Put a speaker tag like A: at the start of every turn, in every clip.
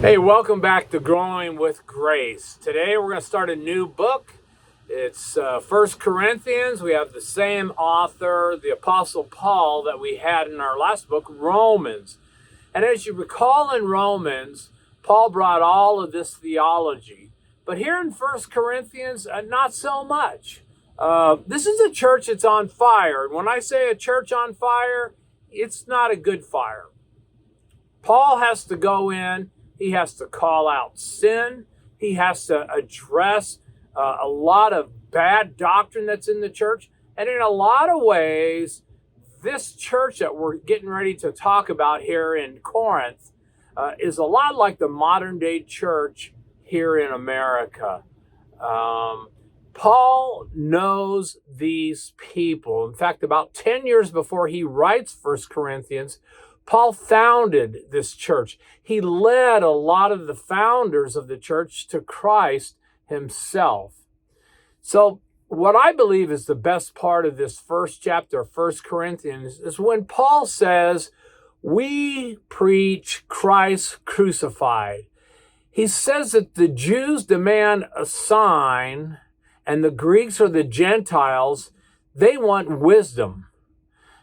A: Hey, welcome back to Growing with Grace. Today we're going to start a new book. It's 1 Corinthians. We have the same author, the Apostle Paul, that we had in our last book, Romans. And as you recall in Romans, Paul brought all of this theology. But here in 1 Corinthians, not so much. This is a church that's on fire. And when I say a church on fire, it's not a good fire. Paul has to go in. He has to call out sin. He has to address a lot of bad doctrine that's in the church. And in a lot of ways, this church that we're getting ready to talk about here in Corinth is a lot like the modern day church here in America. Paul knows these people. In fact, about 10 years before he writes 1 Corinthians, Paul founded this church. He led a lot of the founders of the church to Christ himself. So what I believe is the best part of this first chapter of 1 Corinthians is when Paul says, we preach Christ crucified. He says that the Jews demand a sign, and the Greeks or the Gentiles, they want wisdom.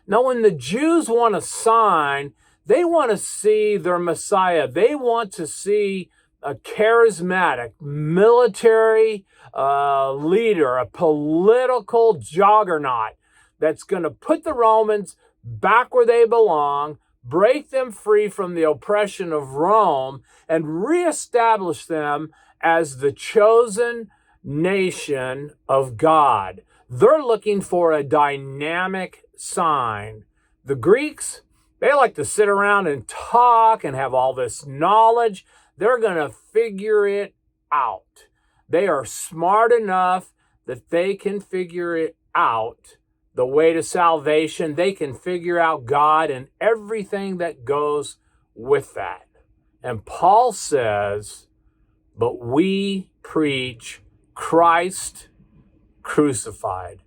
A: Now, when the Jews want a sign, they want to see their Messiah. They want to see a charismatic military leader, a political juggernaut that's going to put the Romans back where they belong, break them free from the oppression of Rome, and reestablish them as the chosen nation of God. They're looking for a dynamic sign. The Greeks, they like to sit around and talk and have all this knowledge. They're going to figure it out. They are smart enough that they can figure it out, the way to salvation. They can figure out God and everything that goes with that. And Paul says, but we preach Christ crucified.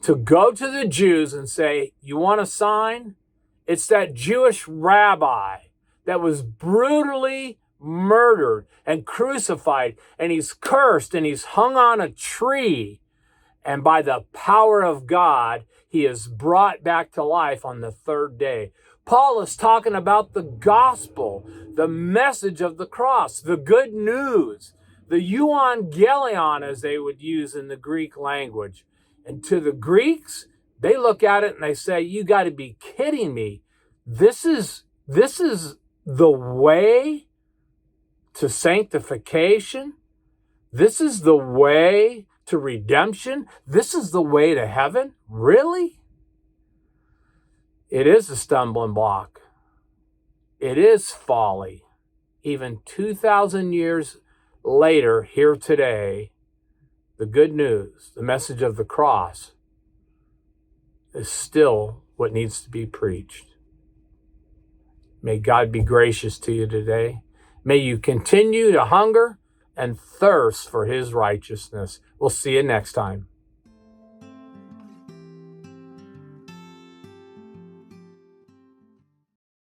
A: To go to the Jews and say, you want a sign? It's that Jewish rabbi that was brutally murdered and crucified, and he's cursed and he's hung on a tree. And by the power of God, he is brought back to life on the third day. Paul is talking about the gospel, the message of the cross, the good news, the euangelion, as they would use in the Greek language. And to the Greeks, they look at it and they say, you got to be kidding me. This is the way to sanctification. This is the way to redemption. This is the way to heaven. Really? It is a stumbling block. It is folly. Even 2,000 years later, here today, the good news, the message of the cross, is still what needs to be preached. May God be gracious to you today. May you continue to hunger and thirst for his righteousness. We'll see you next time.